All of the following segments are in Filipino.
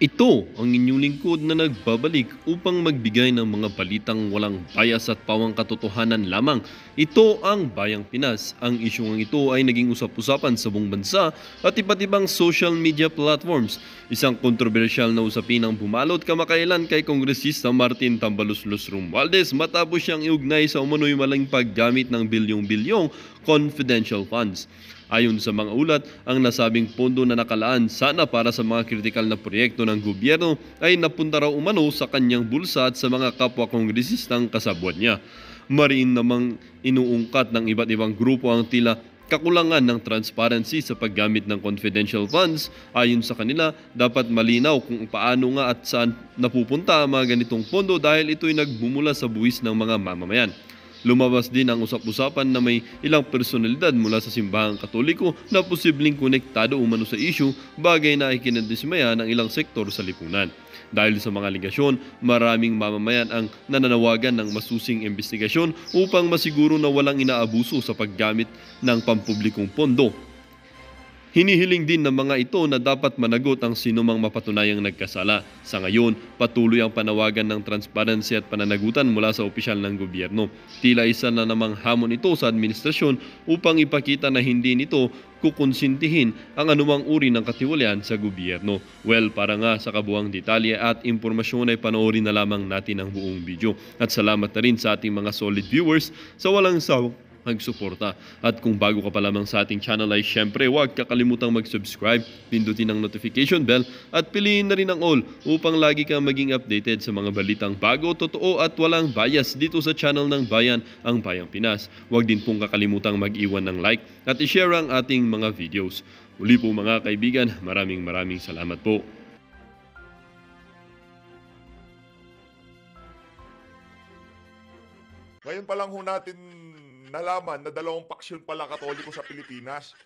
Ito ang inyong lingkod na nagbabalik upang magbigay ng mga balitang walang bias at pawang katotohanan lamang. Ito ang Bayang Pinas. Ang isyong ito ay naging usap-usapan sa buong bansa at iba't ibang social media platforms. Isang kontrobersyal na usapin ang bumalot kamakailan kay Kongresista Martin Tambaluslos Romualdez matapos siyang iugnay sa umano'y maling paggamit ng bilyong-bilyong confidential funds. Ayon sa mga ulat, ang nasabing pondo na nakalaan sana para sa mga kritikal na proyekto ng gobyerno ay napunta raw umano sa kanyang bulsa at sa mga kapwa kongresistang kasabwat niya. Mariin namang inuungkat ng iba't ibang grupo ang tila kakulangan ng transparency sa paggamit ng confidential funds. Ayon sa kanila, dapat malinaw kung paano nga at saan napupunta ang mga ganitong pondo dahil ito'y nagmumula sa buwis ng mga mamamayan. Lumabas din ang usap-usapan na may ilang personalidad mula sa simbahang Katoliko na posibleng konektado umano sa issue, bagay na ikinadismaya ng ilang sektor sa lipunan. Dahil sa mga aligasyon, maraming mamamayan ang nananawagan ng masusing investigasyon upang masiguro na walang inaabuso sa paggamit ng pampublikong pondo. Hinihiling din ng mga ito na dapat managot ang sinumang mapatunayang nagkasala. Sa ngayon, patuloy ang panawagan ng transparency at pananagutan mula sa opisyal ng gobyerno. Tila isa na namang hamon ito sa administrasyon upang ipakita na hindi nito kukonsintihin ang anumang uri ng katiwalian sa gobyerno. Well, para nga sa kabuang detalye at impormasyon ay panoorin na lamang natin ang buong video. At salamat na rin sa ating mga solid viewers sa walang sawang magsuporta. At kung bago ka pa lamang sa ating channel ay syempre huwag kakalimutan mag-subscribe, pindutin ang notification bell at piliin na rin ang all upang lagi kang maging updated sa mga balitang bago, totoo at walang bias dito sa channel ng Bayan, ang Bayang Pinas. Huwag din pong kakalimutang mag-iwan ng like at i-share ang ating mga videos. Muli po mga kaibigan, maraming salamat po. Ngayon pa lang ho natin nalaman na dalawang paksyon pala Katoliko sa Pilipinas.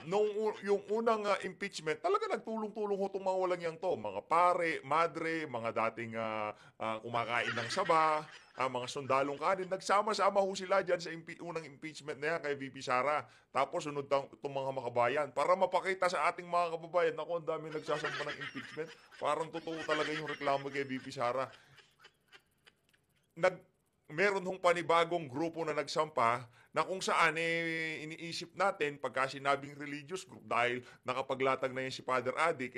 Yung unang impeachment, talaga nagtulong-tulong ho itong mga walang yang to. Mga pare, madre, mga dating kumakain ng saba, mga sundalong kanin. Nagsama-sama ho sila dyan sa unang impeachment na yan kay VP Sara. Tapos sunod itong mga makabayan. Para mapakita sa ating mga kababayan, naku, ang dami nagsasampa ng impeachment. Parang totoo talaga yung reklamo kay VP Sara. Meron hong panibagong grupo na nagsampa na kung saan iniisip natin pagka sinabing religious group dahil nakapaglatag na yan si Father Adik,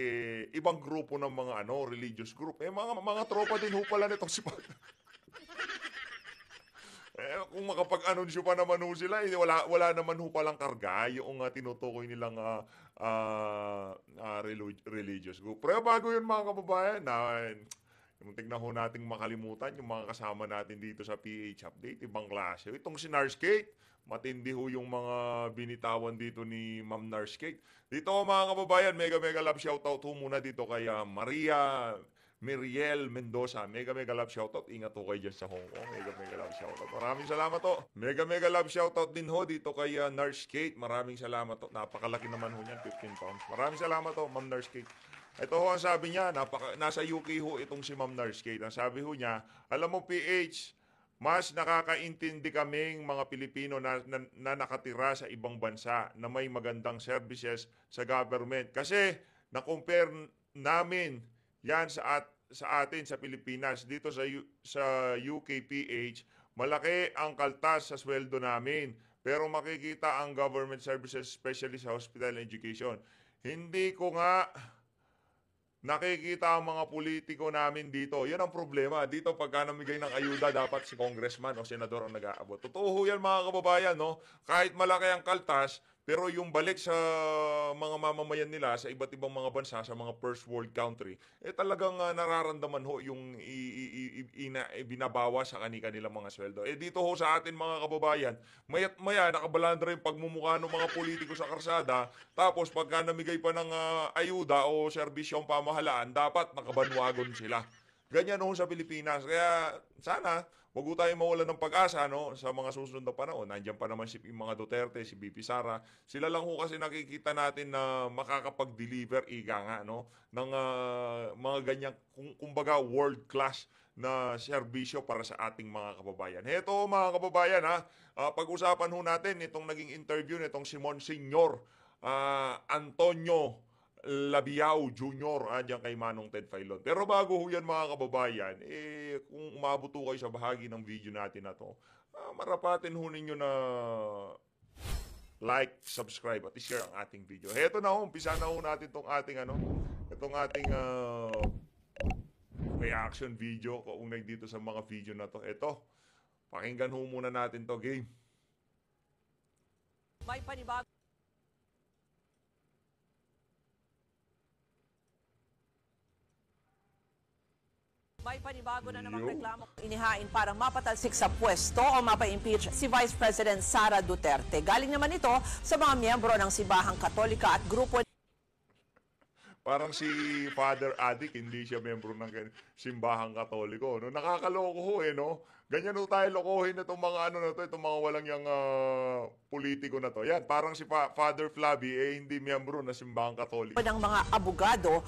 ibang grupo ng mga religious group. Mga tropa din ho pala nitong si Father. Kung makapag-anunsyo pa naman ho sila, wala naman ho palang karga yung tinutukoy nilang religious group. Pero bago yun mga kababayan, tignan ho nating makalimutan yung mga kasama natin dito sa PH Update, ibang klase. Itong si Narskate, matindi ho yung mga binitawan dito ni Ma'am Narskate. Dito ho mga kababayan, mega love shoutout ho muna dito kay Maria Miriel Mendoza. Mega love shoutout. Ingat ho kayo dyan sa Hong Kong. Mega love shoutout. Maraming salamat ho. Mega love shoutout din ho dito kay Narskate. Maraming salamat ho. Napakalaki naman ho niyan, 15 pounds. Maraming salamat ho, Ma'am Narskate. Ito ho ang sabi niya, nasa UK ho itong si Ma'am Narskate. Ang sabi ho niya, alam mo PH, mas nakakaintindi kaming mga Pilipino na nakatira sa ibang bansa na may magandang services sa government. Kasi na-compare namin yan sa atin sa Pilipinas. Dito sa UK PH, malaki ang kaltas sa sweldo namin. Pero makikita ang government services, especially sa hospital and education. Hindi ko nga nakikita ang mga politiko namin dito. Yan ang problema. Dito pagka namigay ng ayuda, dapat si congressman o senador ang nag-aabot. Totoo ho yan mga kababayan, no? Kahit malaki ang kaltas, pero yung balik sa mga mamamayan nila sa iba't ibang mga bansa, sa mga first world country, talagang nararamdaman ho yung binabawa sa kanilang mga sweldo. Dito ho sa atin mga kababayan, maya't maya nakabalandra yung pagmumukha ng mga politiko sa karsada, tapos pagka namigay pa ng ayuda o serbisyo ang pamahalaan, dapat nakabanwagon sila. Ganyan ho sa Pilipinas. Kaya sana wag po tayong mawala ng pag-asa sa mga susunod na panahon. Nandiyan pa naman mga Duterte, si BP Sara. Sila lang ho kasi nakikita natin na makakapag-deliver ng mga ganyang kumbaga world class na serbisyo para sa ating mga kababayan. Heto mga kababayan, pag-usapan ho natin itong naging interview nitong si Monsignor Antonio Labiao Jr. Diyan kay Manong Ted Filon. Pero bago ho yan mga kababayan, kung umabot ho kayo sa bahagi ng video natin na to, marapatin ho ninyo na like, subscribe at i-share ang ating video. Heto na ho, umpisa na ho natin itong ating reaction video kaugnay dito sa mga video na to. Ito, pakinggan ho muna natin to, game. May panibago. May panibago na namang reklamo inihain para mapatalsik sa pwesto o mapa-impeach si Vice President Sara Duterte. Galing naman ito sa mga miyembro ng Simbahang Katolika at grupo. Parang si Father Adik, hindi siya membro ng Simbahang Katoliko. No? Nakakaloko ho no? Ganyan ho tayo lokohin na itong mga itong mga walang yung politiko na to. Yan, parang si Father Flavi, hindi miyembro ng Simbahang Katoliko. Ng mga abogado.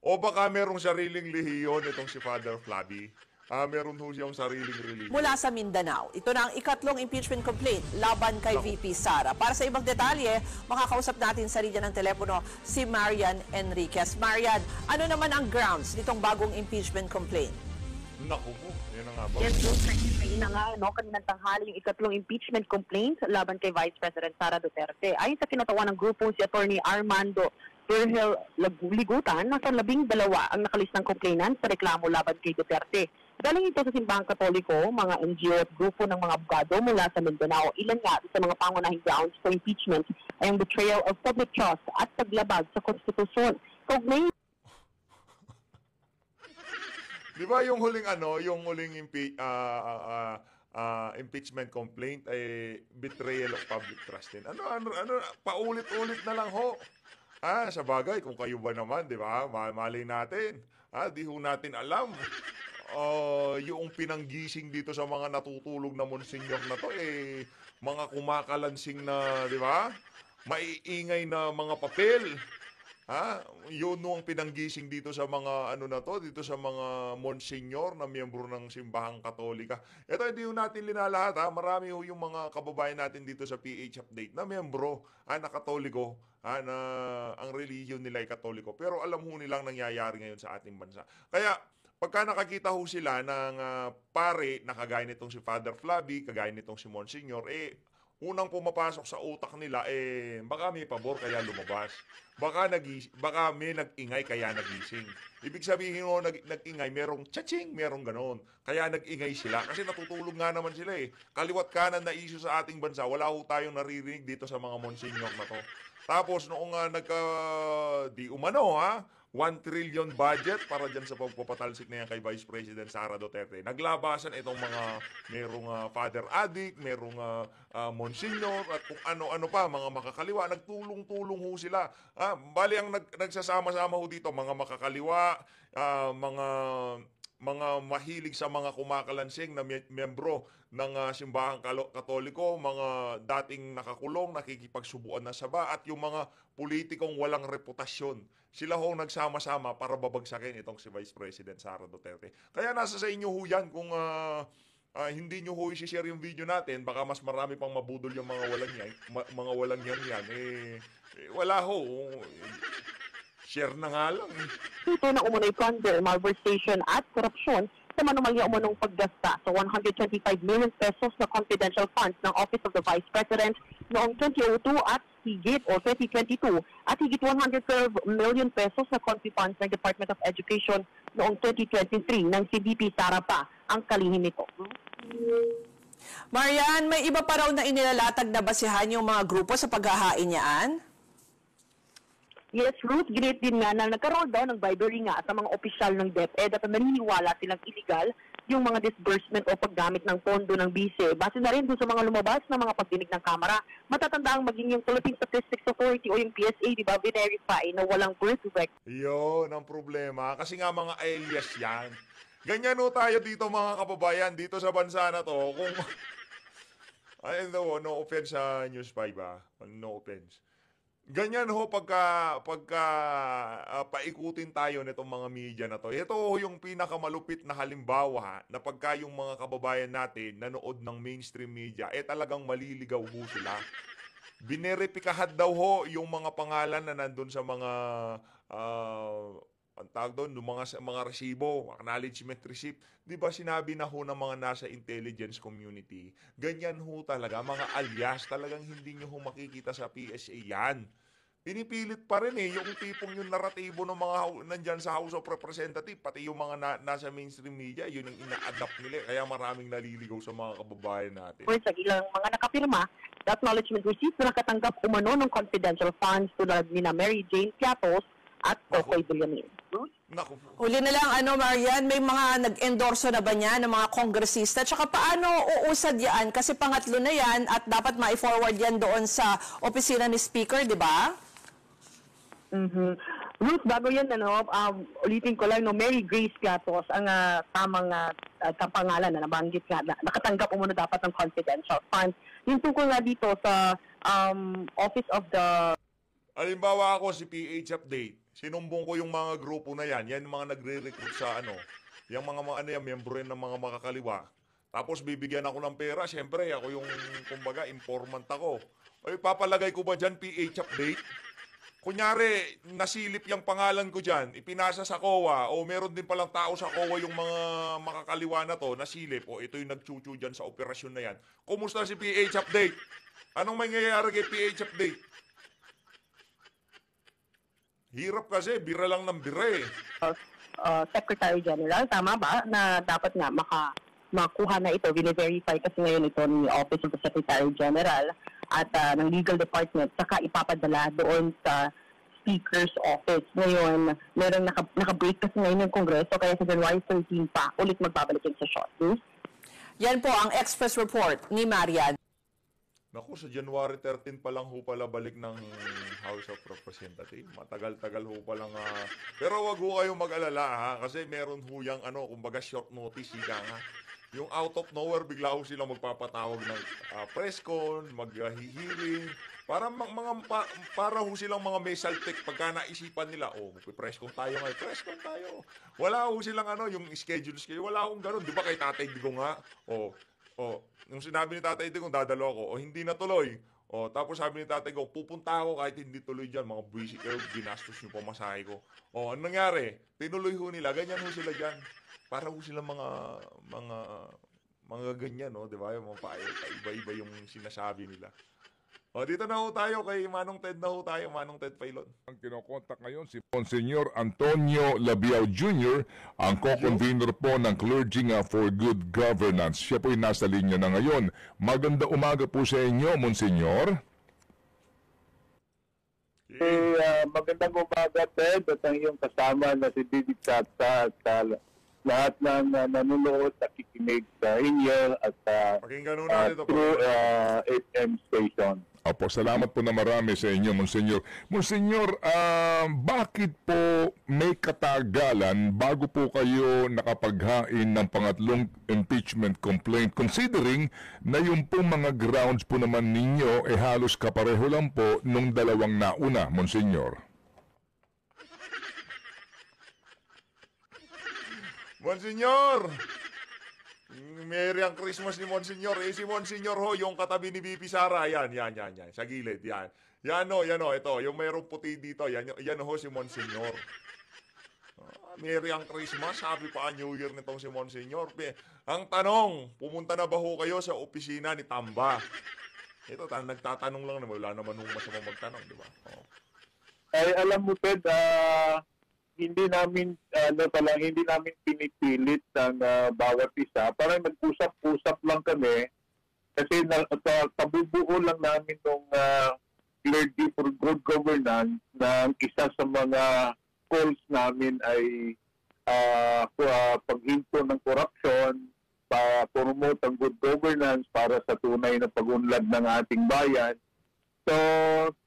O baka merong sariling lihiyon itong si Father Flavi. Meron ho siyang sariling religion. Mula sa Mindanao. Ito na ang ikatlong impeachment complaint laban kay VP Sara. Para sa ibang detalye, makakausap natin sa linya ng telepono si Marian Enriquez. Marian, ano naman ang grounds nitong bagong impeachment complaint? Naku po, yan ang nga ba? Yes, kanina nga, kaninang tanghali yung ikatlong impeachment complaint laban kay Vice President Sara Duterte. Ayon sa kinatawan ng grupo si Attorney Armando Virgil Ligutan, nasa 12 ang nakalis ng complainant sa reklamo laban kay Duterte. Galing ito sa Simbahang Katoliko, mga NGO at grupo ng mga abogado mula sa Mindanao. Ilan nga sa mga pangunahing grounds for impeachment ay ang betrayal of public trust at paglabag sa konstitusyon. Kaugnay Di ba yung huling impeachment complaint ay betrayal of public trust din. Paulit-ulit na lang ho. Sa bagay, kung kayo ba naman, di ba? Malay natin. Di ho natin alam. Yung pinanggising dito sa mga natutulog na monsenyor na to, mga kumakalansing na, di ba? Maiingay na mga papel. Yun ang pinanggising dito sa mga dito sa mga monsenyor na miyembro ng Simbahang Katolika. Ito hindi natin linalahat marami yung mga kababayan natin dito sa PH Update na miyembro na Katoliko, na ang religion nila ay Katoliko. Pero alam ho nilang nangyayari ngayon sa ating bansa. Kaya pagka nakakita ho sila ng pare na kagaya nitong si Father Flavi, kagaya nitong si Monsignor, unang pumapasok sa utak nila, baka may pabor kaya lumabas. Baka may nag-ingay kaya nagising. Ibig sabihin mo, nag-ingay, merong tsatsing, merong ganon. Kaya nag-ingay sila. Kasi natutulog nga naman sila Kaliwat kanan na issue sa ating bansa, wala ho tayong naririnig dito sa mga monsignor na to. Tapos noong di umano 1 trillion budget para dyan sa pagpapatalsik na yan kay Vice President Sara Duterte. Naglabasan itong merong Father Adik, merong Monsignor, at kung ano-ano pa, mga makakaliwa. Nagtulong-tulong ho sila. Bali ang nagsasama-sama ho dito, mga makakaliwa, mga mahilig sa mga kumakalansing na miyembro ng Simbahang Katoliko, mga dating nakakulong, nakikipagsubuan na saba, at yung mga politikong walang reputasyon. Sila ho nagsama-sama para babagsakin itong si Vice President Sara Duterte. Kaya nasa sa inyo ho yan kung hindi nyo ho i-share yung video natin, baka mas marami pang mabudol yung mga walang yan. Wala ho. Share na nga lang. ito na umunay plunder, malversation at korupsyon sa manumalya umunong paggasta sa 125 million pesos na confidential funds ng Office of the Vice President noong 2002 at higit o 2022 at higit 112 million pesos na confi funds ng Department of Education noong 2023 ng si VP Sara pa ang kalihim nito. Marian, may iba pa raw na inilalatag na basihan yung mga grupo sa paghahain niyaan? Yes, Ruth, ginit din nga na nagkaroon daw ng bribery nga sa mga opisyal ng DepEd at naniniwala silang illegal yung mga disbursement o paggamit ng pondo ng bise. Base na rin doon sa mga lumabas na mga pagdinig ng Kamara, matatandaang maging yung Philippine Statistics Authority o yung PSA, di ba, verify na walang birth record. Yun ang problema. Kasi nga mga alias yan. Ganyan ho tayo dito mga kababayan, dito sa bansa na to. Kung no offense sa News 5 no offense. Ganyan ho pagka paikutin tayo nitong mga media na to. Ito yung pinakamalupit na halimbawa na pagka yung mga kababayan natin nanood ng mainstream media, talagang maliligaw ho sila. bineripikahan daw ho yung mga pangalan na nandun sa mga ang tawag doon, yung mga resibo, acknowledgement receipt. Di ba sinabi na ho ng mga nasa intelligence community, ganyan ho talaga, mga alias, talagang hindi nyo ho makikita sa PSA yan. Pinipilit pa rin yung tipong yung naratibo ng mga nandyan sa House of Representatives, pati yung mga nasa mainstream media, yun yung ina-adapt nila. Kaya maraming naliligaw sa mga kababayan natin. Sa ilang mga nakapirma, the acknowledgement receipt na nakatanggap umano ng confidential funds tulad ni na Mary Jane Piatos at Kokoy Villamin. Naku po. Huli na lang, Marian, may mga nag-endorso na ba niya ng mga kongresista? Tsaka paano uusad yan? Kasi pangatlo na yan at dapat ma-forward yan doon sa opisina ni Speaker, di ba? Ruth, bago yan, ulitin ko lang, Mary Grace Piatos, ang tamang kapangalan na nabanggit nga, nakatanggap umano dapat ng confidential funds. Yung tungkol nga dito sa Office of the... Halimbawa ako si PH Update, sinumbong ko yung mga grupo na yan mga nagre-recruit sa yung mga miyembro rin ng mga makakaliwa. Tapos bibigyan ako ng pera, syempre ako yung kumbaga informant ako. Ay papalagay ko ba diyan PH Update? Kunyari, nasilip yung pangalan ko dyan, ipinasa sa COA, o meron din palang tao sa COA yung mga makakaliwa na to, nasilip, o ito yung nagchuchu dyan sa operasyon na yan. Kumusta si PH Update? Anong mangyayari kay PH Update? Hirap kasi, bira lang ng bira Secretary General, tama ba, na dapat nga makuha na ito, verify kasi ngayon ito ni Office of the Secretary General at ng Legal Department, saka ipapadala doon sa Speaker's Office. Ngayon, meron naka-break kasi ngayon yung Kongreso, kaya sa January 13 pa, ulit magbabalik yung session. Yan po ang Express Report ni Marian. Naku, sa January 13 pa lang ho pala balik ng House of Representatives. Matagal-tagal ho pa lang. Pero wag ho kayong mag-alala ha, kasi meron ho yung kumbaga short notice ika nga. Yung out of nowhere, bigla ho silang magpapatawag ng press con, mag-hearing, para ho silang mga may saltik pagka naisipan nila, press con tayo ngayon, press con tayo. Wala ho silang yung schedule, wala hong ganun. Di ba kay Tatay Digong nga? Nung sinabi ni Tatay Digong, dadalo ako, hindi natuloy. Tapos sabi ni Tatay Digong, pupunta ako kahit hindi tuloy dyan, mga buwisit kayo, ginastos yung pamasahe ko. Ano nangyari? Tinuloy ho nila, ganyan ho sila dyan. Para ho sila mga ganyan, di ba? Yung mga iba-iba yung sinasabi nila. Dito na ho tayo kay Manong Ted Manong Ted Pailon. Ang kinokontak ngayon si Monsignor Antonio Labiao Jr., ang co-convener po ng Clergy for Good Governance. Siya po ay nasa linya na ngayon. Maganda umaga po sa inyo, Monsignor. Magandang umaga, Ted, at ang iyong kasama na si Didi Chatsa at lahat ng nanonood, nakikinig sa inyo at pakinggan ho natin ito through FM station. Opo, salamat po na marami sa inyo, Monsignor. Monsignor, bakit po may katagalan bago po kayo nakapaghain ng pangatlong impeachment complaint, considering na yung pong mga grounds po naman ninyo halos kapareho lang po nung dalawang nauna, Monsignor? Monsignor! Merry ang Christmas ni Monsignor. Si Monsignor ho, yung katabi ni BP Sara. Yan. Sa gilid, yan. Yan o, ito. Yung mayroong puti dito. Yan ho si Monsignor. Merry ang Christmas. Happy pa ang New Year nitong si Monsignor. Ang tanong, pumunta na ba ho kayo sa opisina ni Tamba? Ito, nagtatanong lang naman. Wala naman nung masamang magtanong, di ba? Ay, alam mo, Ted, hindi namin pinipilit ng bawat isa. Parang nag-usap-usap lang kami kasi kabubuo lang namin ng Clergy for Good Governance na isa sa mga goals namin ay paghinto ng corruption, promote ang good governance para sa tunay na pag-unlad ng ating bayan. So,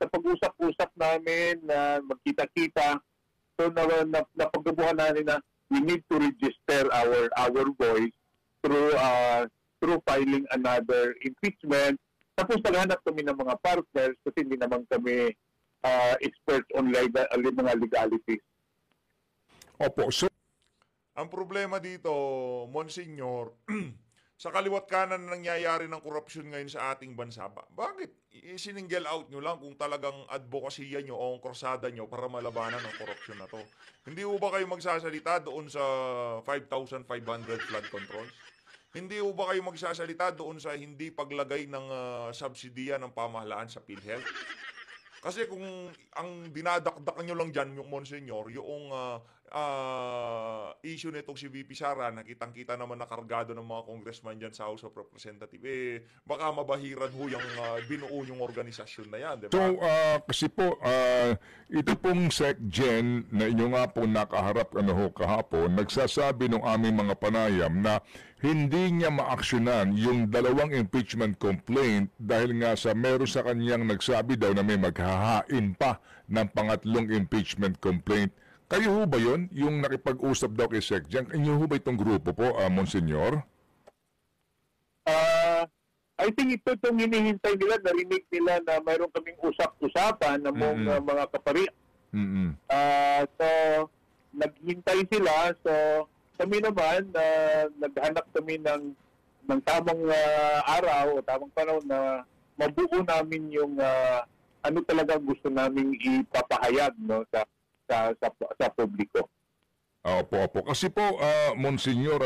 sa pag-usap-usap namin na magkita-kita, so napagbubuhan natin na we need to register our voice through filing another impeachment. Tapos naghanap kami ng mga partners kasi hindi naman kami experts on mga legalities. Opo, so ang problema dito, Monsignor, sa kaliwat kanan na nangyayari ng korupsyon ngayon sa ating bansa, bakit sininggle out nyo lang kung talagang advokasya nyo o ang kursada nyo para malabanan ang korupsyon na to? Hindi ho ba kayo magsasalita doon sa 5,500 flood controls? Hindi ho ba kayo magsasalita doon sa hindi paglagay ng subsidiya ng pamahalaan sa PhilHealth? Kasi kung ang dinadakdak nyo lang dyan, yung Monsignor, yung issue nitong si VP Sara, nakitang-kita naman nakargado ng mga congressman dyan sa House of Representatives, baka mabahiran ho yung binuo yung organisasyon na yan, di ba? So, kasi po, ito pong SecGen na inyo nga po nakaharap kahapon, nagsasabi ng aming mga panayam na hindi niya maaksyonan yung dalawang impeachment complaint dahil nga sa meron sa kanyang nagsabi daw na may maghahain pa ng pangatlong impeachment complaint. Kayo ho ba yun? Yung nakipag-usap daw kay SecGen? Inyo ho ba itong grupo po, Monsignor? I think ito itong hinihintay nila, narinig nila na mayroon kaming usap-usapan ng mga kapari. So, naghintay sila. So, kami naman, naghanap kami ng tamang araw o tamang panahon na mabuo namin yung ano talaga gusto naming ipapahayag, no, sa publiko. Opo. Kasi po, Monsignor,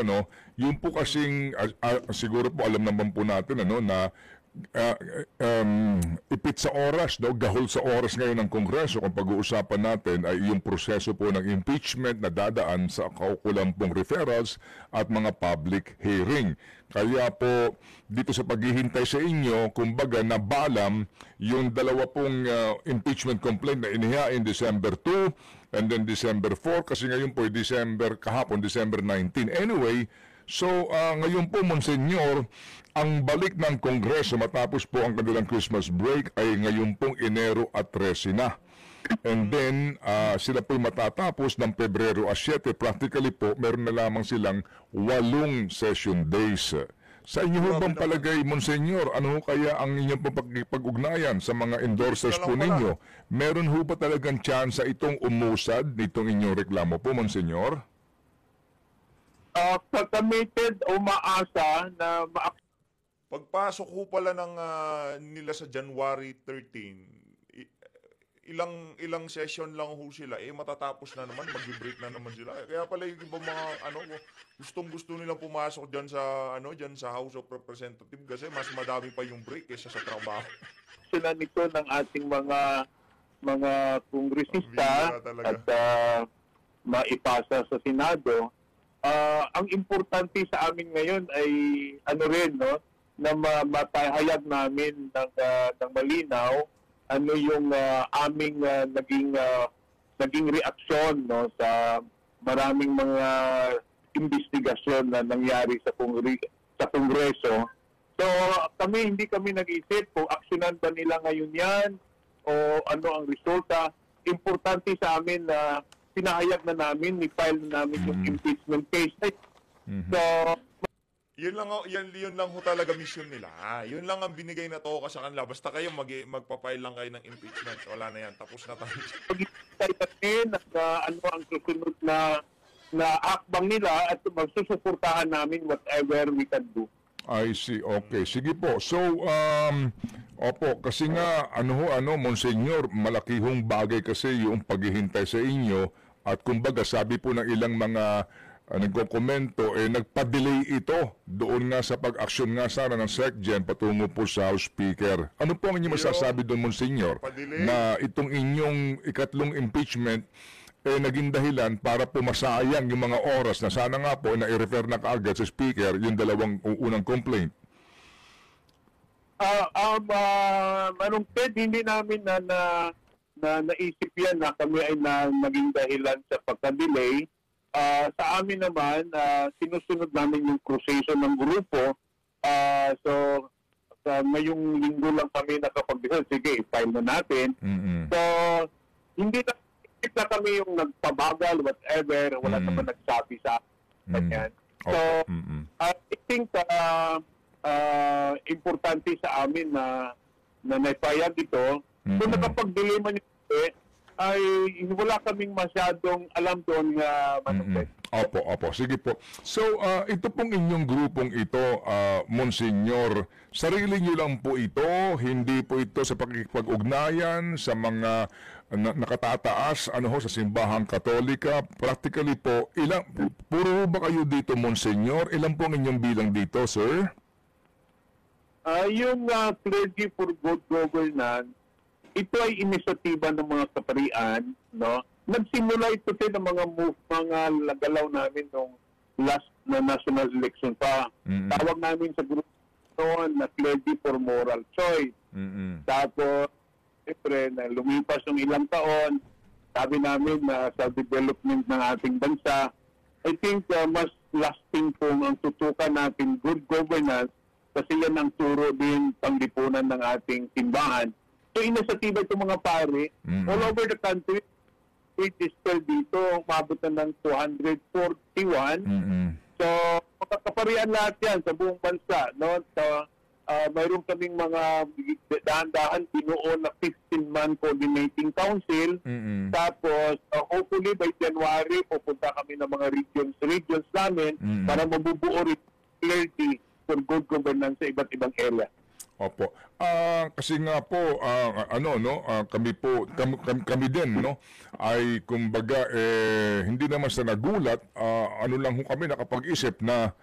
yung po kasing, siguro po alam naman po natin, na ipit sa oras, gahol sa oras ngayon ng Kongreso kung pag-uusapan natin ay yung proseso po ng impeachment na dadaan sa kaukulang pong referrals at mga public hearing. Kaya po, dito sa paghihintay sa inyo, kumbaga nabalam yung dalawa pong impeachment complaint na inihain December 2 and then December 4 kasi ngayon po kahapon December 19. Anyway, so ngayon po, Monsignor, ang balik ng Kongreso matapos po ang kanilang Christmas break ay ngayon pong Enero at 13 na. And then, sila po'y matatapos ng Pebrero at 7. Practically po, meron na lamang silang 8 session days. Sa inyo ho bang palagay, Monsignor, ano ho kaya ang inyong pag-ugnayan sa mga endorsers po ninyo? Meron ho ba talagang tsansa itong umusad nitong inyong reklamo po, Monsignor? Committed o maasa na Pagpasok ho pala ng nila sa January 13, ilang session lang ho sila, matatapos na naman, mag-break na naman sila. Kaya pala yung ibang mga gustong-gusto nilang pumasok diyan sa House of Representatives kasi mas madami pa yung break kaysa sa trabaho. Sila nito ng ating mga kongresista at maipasa sa Senado. Ang importante sa amin ngayon ay na mapahayag namin ng malinaw ano yung aming naging reaksyon, no, sa maraming mga investigasyon na nangyari sa Kongreso. So hindi kami nag-isip kung aksyonan ba nila ngayon yan o ano ang resulta. Importante sa amin na pinahayag na namin, ni-file na namin yung impeachment case. So, yun lang ho talaga mission nila. Yun lang ang binigay na toka sa kanila. Basta kayo magpa-file lang kayo ng impeachment. Wala na yan. Tapos na tayo. Pag-isip ano ang susunod na akbang nila at magsusuportahan namin whatever we can do. I see. Okay. Sige po. So, opo, kasi nga, Monsignor, malaki hong bagay kasi yung paghihintay sa inyo at kumbaga sabi po ng ilang mga nagkokomento, nagpa-delay ito doon nga sa pag-aksyon nga sana ng SecGen patungo po sa House Speaker. Ano po ang inyong masasabi doon, Monsignor, na itong inyong ikatlong impeachment naging dahilan para po masayang yung mga oras na sana nga po na i-refer na kaagad sa Speaker yung dalawang unang complaint? Manungkit, hindi namin na naisip yan na kami ay naging dahilan sa pagka-delay. Sa amin naman, sinusunod namin yung proseso ng grupo. So, ngayong linggo lang kami nakapag-decide, sige, i-file na natin. So, hindi na kami yung nagpabagal, whatever, wala naman nagsabi sa kanyan. So, I think importante sa amin na naipayag ito. Kung nakapag-delay man yung ay wala kaming masyadong alam doon nga Manong Ted. Opo. Sige po. So, ito pong inyong grupong ito, Monsignor, sarili niyo lang po ito, hindi po ito sa pakikipag-ugnayan sa mga nakatataas sa simbahang Katolika. Practically po, puro ba kayo dito, Monsignor? Ilan po ang inyong bilang dito, sir? Yung Clergy for Good Governance, ito ay inisyatiba ng mga kaparian, no? Nagsimula ito din ng mga galaw namin nung last na national election pa. Tawag namin sa grupo noon na Clergy for Moral Choice. Tapos, siyempre, na lumipas yung ilang taon, sabi namin na sa development ng ating bansa, I think mas lasting po ang tutukan natin good governance kasi yan ang turo din panglipunan ng ating simbahan. So, inisyatiba itong mga pare all over the country. It is still dito, umabot na ng 241. So, makakaparian lahat yan sa buong bansa. No? So, mayroon kaming mga dahan-dahan binuo na 15-man coordinating council. Tapos, hopefully by January, pupunta kami ng mga regions namin para mabubuo rin clarity for good governance sa iba't ibang area. Opo. Kasi nga po kami din ay kumbaga hindi naman sa nagulat lang kami nakapag-isip na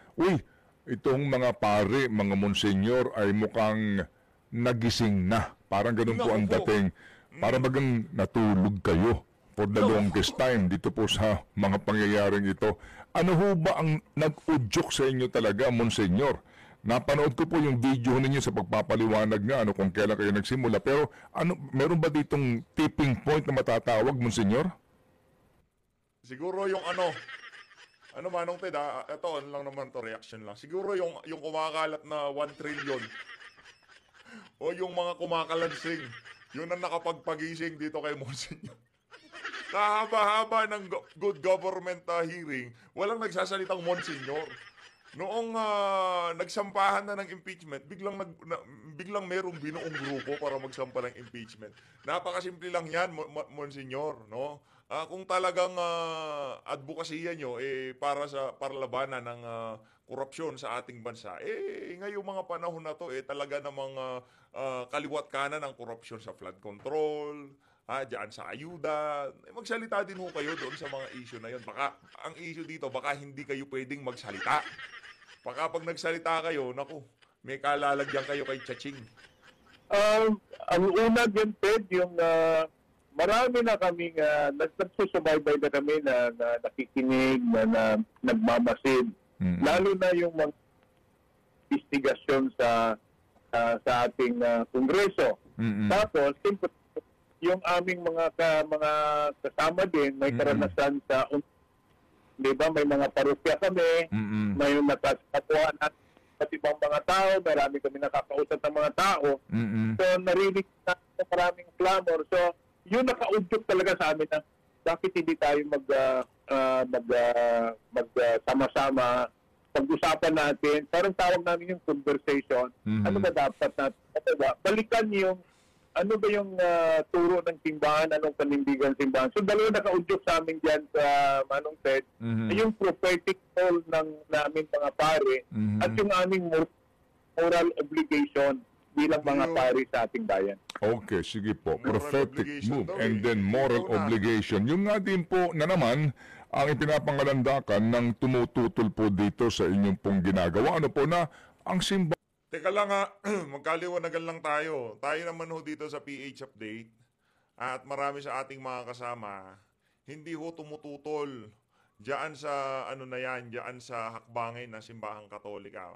itong mga pare, mga monsenyor ay mukhang nagising na. Parang ganun po ang dating. Para bagang natulog kayo for the longest time dito po sa mga pangyayaring ito. Ano ho ba ang nag-udyok sa inyo talaga, monsenyor? Napanood ko po yung video ninyo sa pagpapaliwanag nga kung kailan kayo nagsimula. Pero meron ba ditong tipping point na matatawag, Monsignor? Siguro yung Manong Ted, ito lang naman to, reaction lang. Siguro yung kumakalat na 1 trillion o yung mga kumakalansing, yun ang nakapagpagising dito kay Monsignor. Kahaba-haba ng good government hearing, walang nagsasalitang Monsignor. Noong nagsampahan na ng impeachment, biglang merong binuong grupo para magsampa ng impeachment. Napakasimple lang yan, Monsignor, no? Kung talagang advokasya nyo para labanan ng korupsyon sa ating bansa, ngayong mga panahon na to talaga namang kaliwat kanan ang korupsyon sa flood control, diyan sa ayuda. Magsalita din ho kayo doon sa mga issue na yun. Baka ang issue dito, baka hindi kayo pwedeng magsalita. Baka pag nagsalita kayo, naku, may kalalagyan kayo kay Chaching. Ang una din, Ted, yung marami na kaming nagsusubaybay na kami na nakikinig, na nagmamasid. Lalo na yung mga investigasyon sa ating kongreso. Tapos, yung aming mga kasama din, may karanasan sa di ba, may mga parokya kami, may nakakakuha natin at ibang mga tao, marami kami nakakausap ng mga tao. So, narinig na maraming clamor. So, yun nakaudyok talaga sa amin na bakit hindi tayo sama-sama, pag-usapan natin, parang tawag namin yung conversation, ano ba dapat natin, balikan yung ano ba yung turo ng simbahan, anong panindigan ng simbahan. So, dalawa nakaudyok sa amin dyan sa Manong Ted, yung prophetic call namin mga pare at yung aming moral obligation bilang mga pare sa ating bayan. Okay, sige po. Moral Prophetic obligation move daw and then moral obligation. Yung nga din po na naman ang ipinapangalandakan ng tumututol po dito sa inyong pong ginagawa. Ano po na ang simbahan? Teka lang magkaliwanagan lang tayo. Tayo naman ho dito sa PH Update at marami sa ating mga kasama, hindi ho tumututol diyan sa diyan sa hakbangay na simbahang Katolika.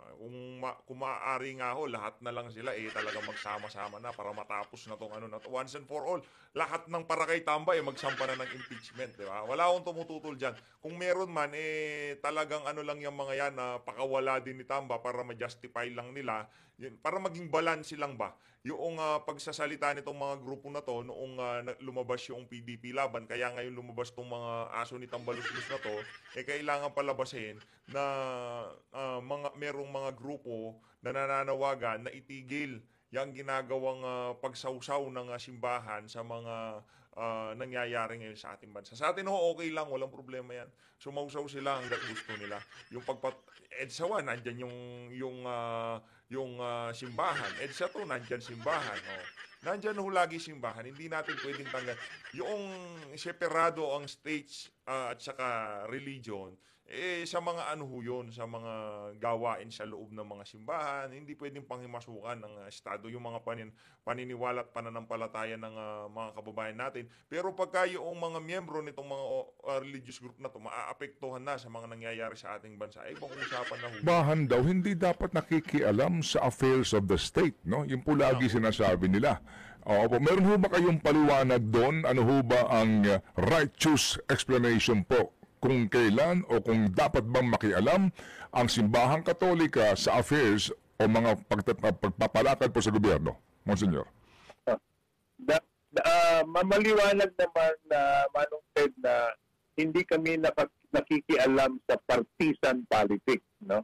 Kung maaari nga ho, lahat na lang sila talagang magsama-sama na para matapos na tong once and for all. Lahat ng para kay Tamba magsampa na ng impeachment, di ba? Wala akong tumututol diyan. Kung meron man talagang lang yung mga yan na pakawala din ni Tamba para ma-justify lang nila, para maging balance lang ba yung pagsasalita nitong mga grupo na to noong lumabas yung PDP laban, kaya ngayon lumabas tong mga aso ni Tambaluslos na to, kailangan palabasin na merong mga grupo na nananawagan na itigil yung ginagawang pagsawsaw ng simbahan sa mga nangyayari ngayon sa ating bansa. Sa atin okay lang, walang problema yan. Sumausaw sila hanggat gusto nila. Yung EDSA 1, nandyan yung simbahan. EDSA 2, nandyan simbahan. Nandyan ho lagi simbahan. Hindi natin pwedeng tanggal. Yung separado ang states at saka religion, sa mga yun, sa mga gawain sa loob ng mga simbahan, hindi pwedeng panghimasukan ng Estado yung mga paniniwala at pananampalataya ng mga kababayan natin. Pero pagka yung mga miyembro nitong mga religious group na to maaapektuhan na sa mga nangyayari sa ating bansa, ibang usapan na ho. Bahan daw, hindi dapat nakikialam sa affairs of the state, no? Yung po lagi sinasabi nila. Opo, meron ho ba kayong paliwanag doon? Ano ho ba ang righteous explanation po? Kung kailan o kung dapat bang makialam ang simbahang katolika sa affairs o mga pagpapalakad po sa gobyerno, Monsignor? Mamaliwanag naman na Manong Ted na hindi kami nakikialam sa partisan politics, no?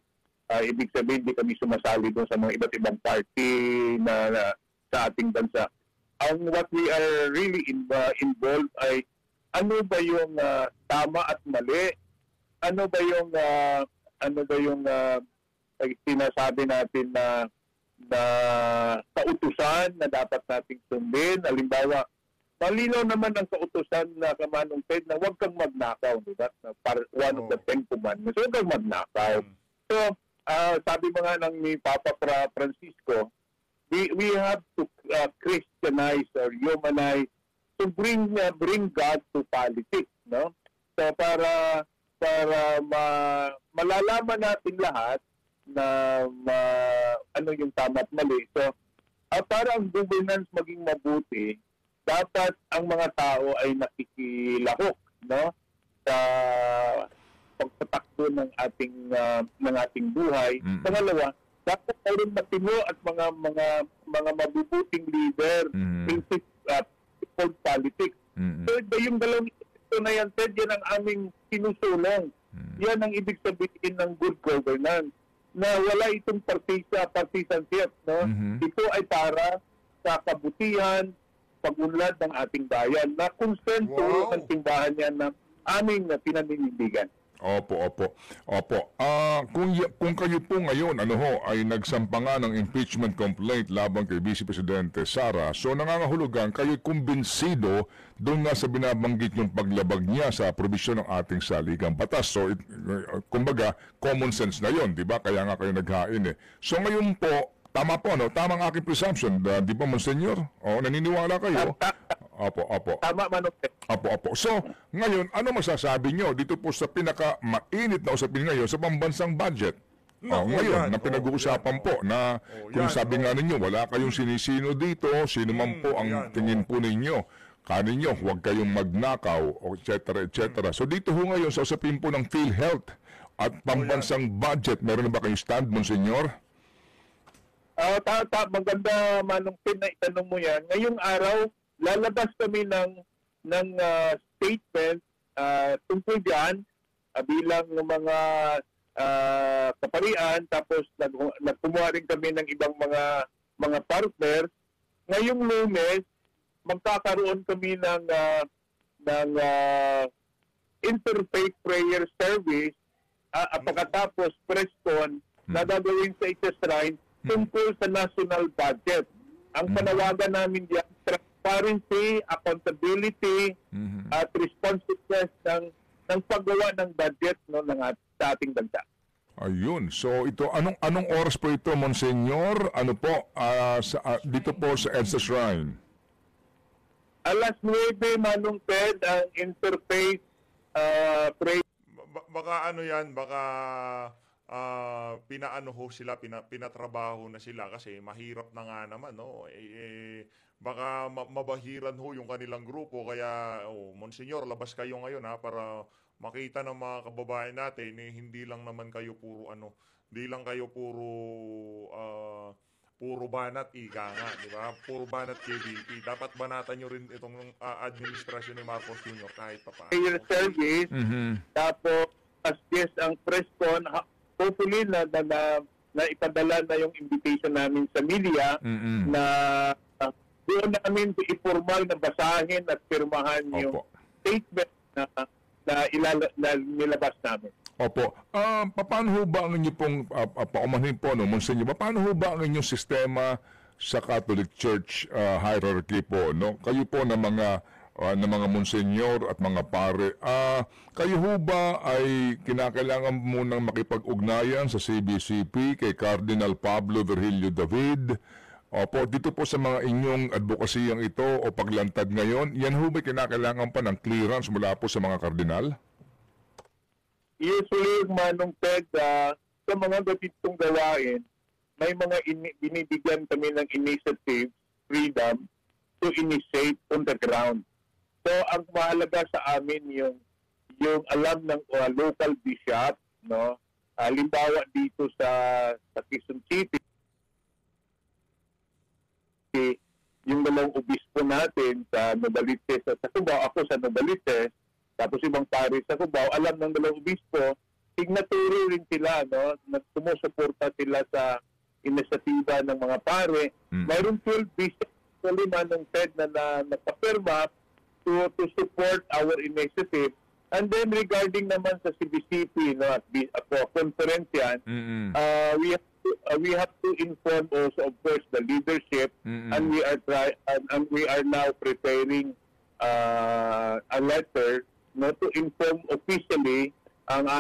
Ibig sabihin, hindi kami sumasali doon sa mga iba't ibang party na sa ating bansa. What we are really involved ay ano ba yung tama at mali? Ano ba yung sinasabi natin na kautusan na dapat nating sundin? Halimbawa, malinaw naman ang kautusan na Manong Ted na huwag kang magnakaw, di ba? One of the 10 commandments, huwag kang magnakaw. So, sabi mga ni Papa Francisco, we have to Christianize or humanize to bring God to politics, no? So para malalaman natin lahat na ano yung tama at mali. So para ang governance maging mabuti, dapat ang mga tao ay nakikilahok, no? Sa pagtatakbo ng ating buhay. Pangalawa, dapat mayroon matino at mga mabubuting leader in politics. So, yung dalawang ito na yan, Ted, yan ang aming sinusulong. Yan ang ibig sabihin ng good governance. Na wala itong partisanship, no? Ito ay para sa kabutihan, pag-unlad ng ating bayan na konsento ng simbahan yan na aming pinaninindigan. Opo. Kung kayo po ngayon ay nagsampa nga ng impeachment complaint laban kay Vice Presidente Sara, so nangangahulugan kayo kumbinsido doon nga sa binabanggit yung paglabag niya sa probisyon ng ating saligang batas. So kumbaga common sense na yon, di ba? Kaya nga kayo naghain So ngayon po, tama po, no? Tama ang aking presumption, di ba, Monsignor? Naniniwala kayo? Opo. Tama, Manong Ted. Opo. So, ngayon, ano masasabi nyo dito po sa pinaka-mainit na usapin ngayon sa pambansang budget? Ngayon, na pinag-uusapan po na kung sabi nga ninyo, wala kayong sinisino dito, sino man po ang tingin po ninyo, kaninyo, huwag kayong magnakaw, etc. So dito ho ngayon, sa usapin po ng PhilHealth at pambansang budget, meron na ba kayong stand, Monsignor? Maganda, Manong Ted, na itanong mo yan. Ngayong araw, lalabas kami ng statement tungkol dyan bilang mga kaparian, tapos nagkumuha rin kami ng ibang mga partners. Ngayong Lunes, magkakaroon kami ng interfaith prayer service at pagkatapos press con na gagawin sa Shrine tungkol sa national budget. Ang panawagan namin diyan, transparency, accountability, at responsiveness ng paggawa ng budget, no, sa ating bansa. Ayun. So ito, anong oras po ito, Monsignor? Ano po dito po sa EDSA Shrine? Alas 9, Manong Ted, ang interfaith prayer. Baka pinatrabaho na sila kasi mahirap na nga naman, no? Baka mabahiran ho yung kanilang grupo, kaya Monsignor, labas kayo ngayon para makita ng mga kababayan natin hindi lang naman kayo hindi lang kayo puro banat ika nga, di ba? Puro banat KVP. Dapat banatan nyo rin itong administrasyon ni Marcos Jr. kahit pa paano. Prayer service, tapos as guest ang press con, hopefully na ipadala na yung invitation namin sa media na doon namin i-formal na basahin at pirmahan yung Opo. statement na nilabas namin. Opo. Paano ho ba ang inyo pong, paumanhin po, no, Monsignor, paano ho ba ang inyong sistema sa Catholic Church hierarchy po, no? Kayo po na mga Monsignor at mga pare, kayo ho ba ay kinakailangan munang makipag-ugnayan sa CBCP kay Cardinal Pablo Virgilio David? Opo, dito po sa mga inyong advokasiyang ito o paglantad ngayon, yan ho ba kinakailangan pa ng clearance mula po sa mga kardinal? Usually, Manong Ted, sa mga ganitong gawain, may mga binibigyan kami ng initiative, freedom, to initiate on the ground. So, ang mahalaga sa amin yung alam ng local bishop, no? Halimbawa dito sa Quezon City, yung dalawang obispo natin sa Novaliches at sa Cubao, ako sa Novaliches, tapos ibang pare sa Cubao, alam ng dalawang obispo, signatory rin sila, no? Sumusuporta sila sa inisyatiba ng mga pare. Mayroon 12 bishops actually, Manong Ted, na nagpapirma to support our initiative. And then regarding naman sa CBCP, no, at conference yan, we have to inform also, of course, the leadership, and we are now preparing a letter, no, to inform officially ang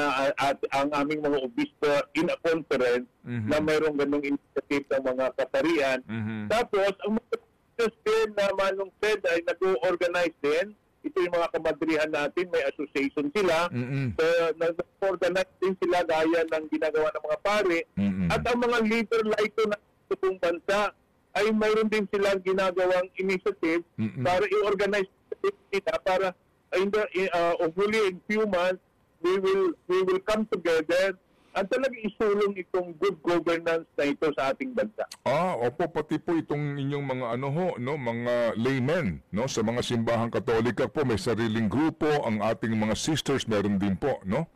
aming mga obispo in a conference na mayroong ganong initiative ng mga kaparian. Tapos, ang mga din na Manong Ted ay nag-organize din. Ito yung mga kamadrihan natin, may association sila. So, nag-organize din sila gaya ng ginagawa ng mga pare. At ang mga leader laito na sa buong bansa ay mayroon din silang ginagawang initiative para i-organize nila para hopefully in few months we will come together at talaga isulong itong good governance na ito sa ating bansa. Opo, pati po itong inyong mga mga laymen, no, sa mga simbahang Katolika po, may sariling grupo, ang ating mga sisters meron din po, no?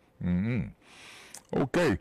Okay.